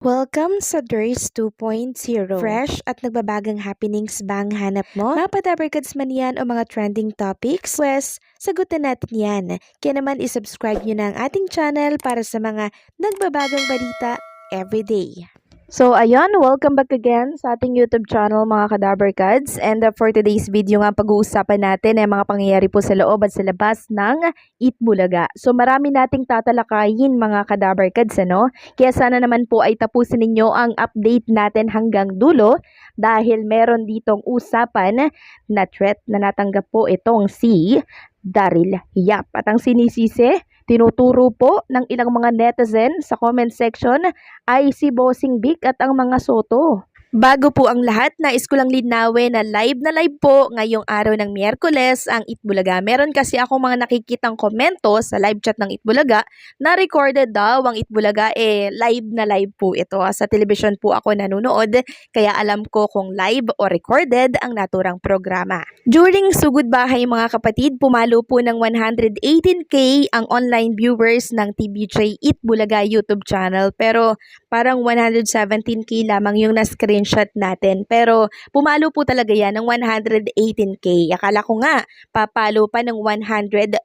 Welcome sa DRS 2.0. Fresh at nagbabagang happenings ba ang hanap mo? Mga padabarkads man yan o mga trending topics? Pwes, sagutin natin yan. Kaya naman isubscribe nyo na ang ating channel para sa mga nagbabagang balita everyday. So ayun, welcome back again sa ating YouTube channel mga Kadabarkads. And for today's video nga pag-uusapan natin ay mga pangyayari po sa loob at sa labas ng Eat Bulaga. So marami nating tatalakayin mga Kadabarkads, ano? Kaya sana naman po ay tapusin ninyo ang update natin hanggang dulo dahil meron ditong usapan na threat na natanggap po itong si Daryl Yap. At ang sinisisi, tinuturo po ng ilang mga netizen sa comment section ay si Bossing Vic at ang mga Soto. Bago po ang lahat, nais ko lang linawin na live po ngayong araw ng Miyerkules ang Eat Bulaga. Meron kasi ako mga nakikitang komento sa live chat ng Eat Bulaga na recorded daw ang Eat Bulaga. Live na live po ito. Sa television po ako nanonood, kaya alam ko kung live o recorded ang naturang programa. During Sugod Bahay mga kapatid, pumalo po ng 118K ang online viewers ng TVJ Eat Bulaga YouTube channel. Pero parang 117K lamang yung na-screenshot natin. Pero pumalo po talaga yan ng 118K. Akala ko nga, papalo pa ng 120.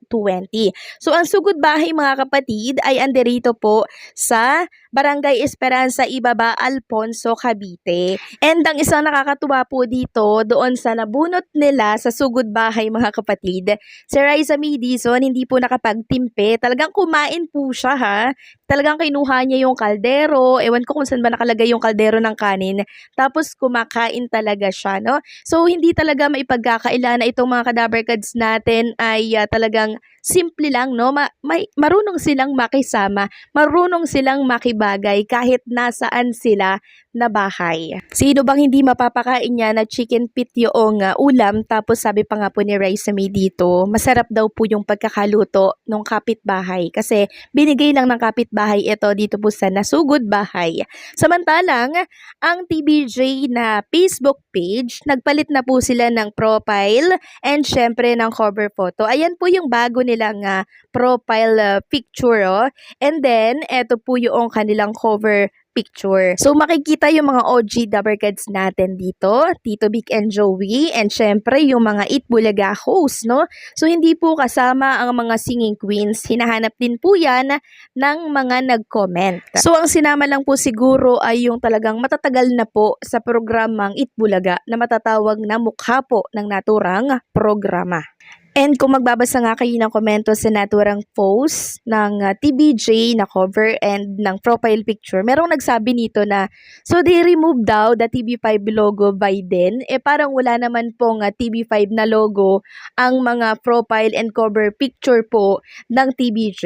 So ang Sugod Bahay mga kapatid ay anderito po sa Barangay Esperanza Ibaba, Alfonso, Cavite. And ang isang nakakatuwa po dito, doon sa nabunot nila sa Sugod Bahay mga kapatid, si Raisa Midison hindi po nakapagtimpe. Talagang kumain po siya ha. Talagang kinuha niya yung kaldero. Ewan ko kung saan ba nakalagay yung kaldero ng kanin. Tapos kumakain talaga siya, no? So hindi talaga maipagkakaila na itong mga Kadabarkads natin ay talagang simple lang, no? Marunong silang makisama, marunong silang makibagay kahit nasaan sila na bahay. Sino bang hindi mapapakain niya na chicken pit yung ulam? Tapos sabi pa nga po ni Raisa May dito, masarap daw po yung pagkakaluto ng kapitbahay kasi binigay lang ng kapitbahay ito dito po sa Nasugod Bahay. Samantalang, ang TBJ na Facebook page, nagpalit na po sila ng profile and syempre ng cover photo. Ayan po yung bago nilang profile picture. Oh. And then, eto po yung kanilang cover picture. So makikita yung mga OG Dabarkads natin dito, Tito Vic and Joey, and syempre yung mga Eat Bulaga host, no? So hindi po kasama ang mga singing queens, hinahanap din po yan ng mga nag-comment. So ang sinama lang po siguro ay yung talagang matatagal na po sa programang Eat Bulaga na matatawag na mukha po ng naturang programa. And kung magbabasa nga kayo ng komento sa naturang post ng TBJ na cover and ng profile picture, merong nagsabi nito na, so they removed daw the TV5 logo by then. Parang wala naman pong TV5 na logo ang mga profile and cover picture po ng TBJ.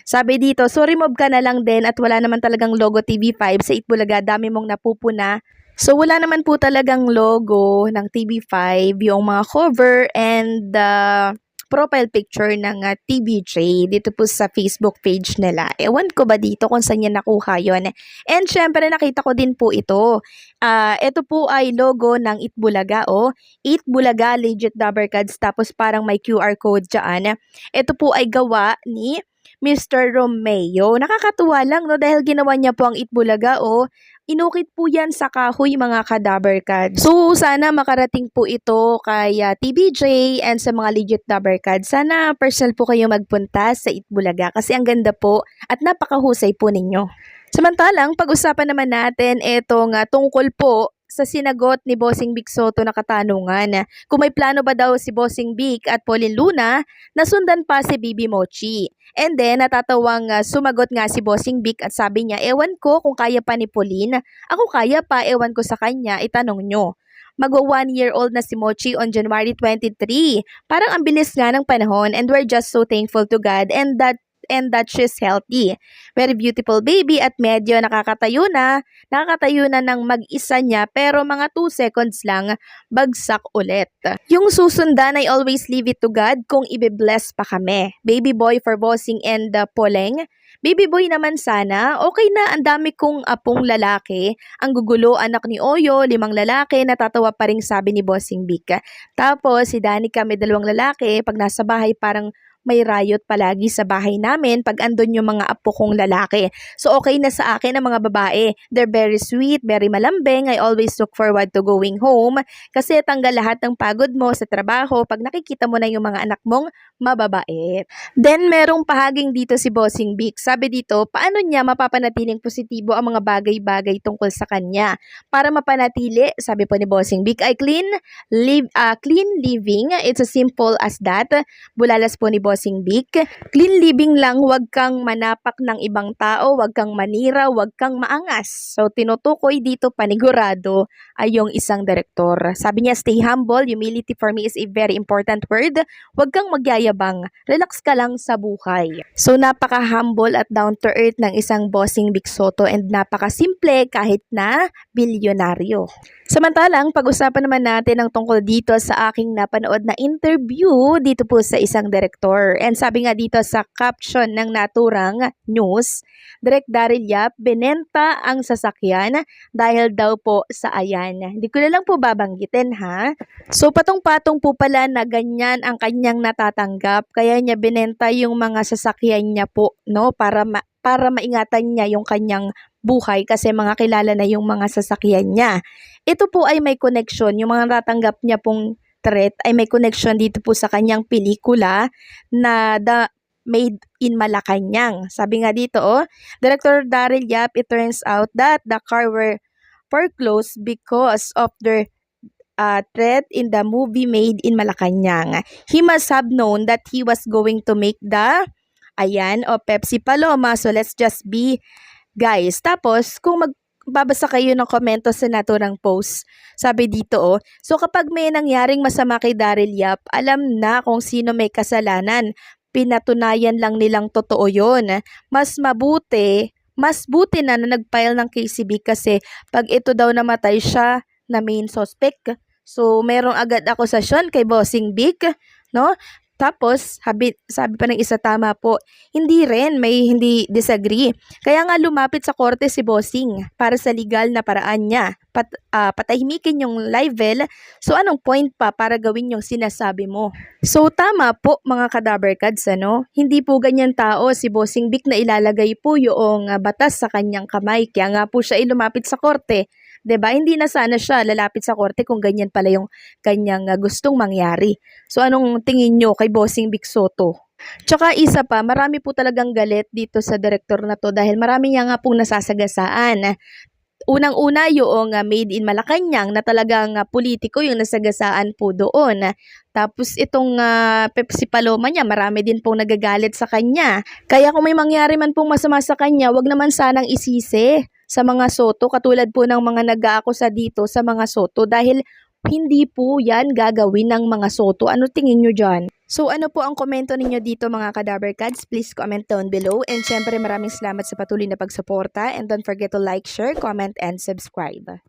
Sabi dito, so remove ka na lang din at wala naman talagang logo TV5 sa Eat Bulaga, dami mong napupuna. So, wala naman po talagang logo ng TV5, yung mga cover and profile picture ng TBJ dito po sa Facebook page nila. Ewan ko ba dito kung saan niya nakuha yon. And syempre nakita ko din po ito. Ito po ay logo ng Eat Bulaga. Eat Bulaga Legit Dabarkads, tapos parang may QR code dyan. Ito po ay gawa ni Mr. Romeo. Nakakatuwa lang, no? Dahil ginawa niya po ang Eat Bulaga, inukit po yan sa kahoy mga Kadabarkads. So, sana makarating po ito kay TBJ and sa mga legit Dabarkads. Sana personal po kayo magpunta sa Eat Bulaga kasi ang ganda po at napakahusay po ninyo. Samantalang, pag-usapan naman natin itong tungkol po sa sinagot ni Bossing Vic Soto na katanungan. Kung may plano ba daw si Bossing Vic at Pauline Luna na sundan pa si Bibi Mochi. And then, natatawang sumagot nga si Bossing Vic at sabi niya, ewan ko kung kaya pa ni Pauline. Ako kaya pa, ewan ko sa kanya, itanong nyo. Magwa 1-year-old na si Mochi on January 23. Parang ang bilis nga ng panahon and we're just so thankful to God and that she's healthy. Very beautiful baby at medyo nakakatayo na ng mag-isa niya pero mga 2 seconds lang bagsak ulit. Yung susundan ay always leave it to God kung ibe-bless pa kami. Baby boy for Bossing and Poleng. Baby boy naman sana, okay na, ang dami kong apong lalaki. Ang gugulo, anak ni Oyo, 5 lalaki, natatawa pa rin sabi ni Bossing Vic. Tapos si Danica may 2 lalaki, pag nasa bahay parang may riot palagi sa bahay namin pag andun yung mga apo kong lalaki. So okay na sa akin ang mga babae. They're very sweet, very malambing. I always look forward to going home kasi tanggal lahat ng pagod mo sa trabaho pag nakikita mo na yung mga anak mong mababait. Then merong pahaging dito si Bossing Vic. Sabi dito, paano niya mapapanatiling positibo ang mga bagay-bagay tungkol sa kanya? Para mapanatili, sabi po ni Bossing Vic, ay clean living. It's as simple as that. Bulalas po ni Bossing Vic. Clean living lang, wag kang manapak ng ibang tao, wag kang manira, wag kang maangas. So tinutukoy dito panigurado ay yung isang direktor. Sabi niya, stay humble. Humility for me is a very important word. Wag kang magyayabang. Relax ka lang sa buhay. So napaka-humble at down to earth ng isang Bossing Vic Soto and napaka-simple kahit na bilyonaryo. Samantalang, pag-usapan naman natin ang tungkol dito sa aking napanood na interview dito po sa isang direktor. And sabi nga dito sa caption ng naturang news, Direk Daryl Yap, binenta ang sasakyan dahil daw po sa ayan. Hindi ko na lang po babanggitin ha. So patong-patong po pala na ganyan ang kanyang natatanggap. Kaya niya binenta yung mga sasakyan niya po, no, para maingatan niya yung kanyang buhay kasi mga kilala na yung mga sasakyan niya. Ito po ay may connection, yung mga natatanggap niya pong threat ay may connection dito po sa kanyang pelikula na The Made in Malacanang. Sabi nga dito, Director Daryl Yap, it turns out that the car were foreclosed because of their threat in the movie Made in Malacanang. He must have known that he was going to make the Pepsi Paloma. So let's just be guys. Tapos, kung magbabasa kayo ng komento sa naturang post, sabi dito, so kapag may nangyaring masama kay Daryl Yap, alam na kung sino may kasalanan. Pinatunayan lang nilang totoo yun. Mas buti na nag-file ng KCB kasi pag ito daw namatay siya na main suspect. So, merong agad akusasyon kay Bossing Vic, no? Tapos, sabi pa ng isa, tama po, may hindi disagree. Kaya nga lumapit sa korte si Bossing para sa legal na paraan niya. Patahimikin yung libel. So, anong point pa para gawin yung sinasabi mo? So, tama po mga kadaberkads, ano? Hindi po ganyan tao si Bossing Vic na ilalagay po yung batas sa kanyang kamay. Kaya nga po siya lumapit sa korte. 'Di ba? Hindi na sana siya lalapit sa korte kung ganyan pala yung kanyang gustong mangyari. So anong tingin nyo kay Bossing Vic Soto? Tsaka isa pa, marami po talagang galit dito sa direktor na to dahil marami niya nga pong nasasagasaan. Unang-una yung Made in Malacanang na talagang politiko yung nasagasaan po doon. Tapos itong Pepsi Paloma niya, marami din pong nagagalit sa kanya. Kaya kung may mangyari man pong masama sa kanya, wag naman sanang isisi sa mga Soto katulad po ng mga nag-aakusa dito sa mga Soto dahil hindi po yan gagawin ng mga Soto. Ano tingin nyo dyan? So ano po ang komento ninyo dito mga Kadaberkads? Please comment down below. And syempre maraming salamat sa patuloy na pagsuporta. And don't forget to like, share, comment, and subscribe.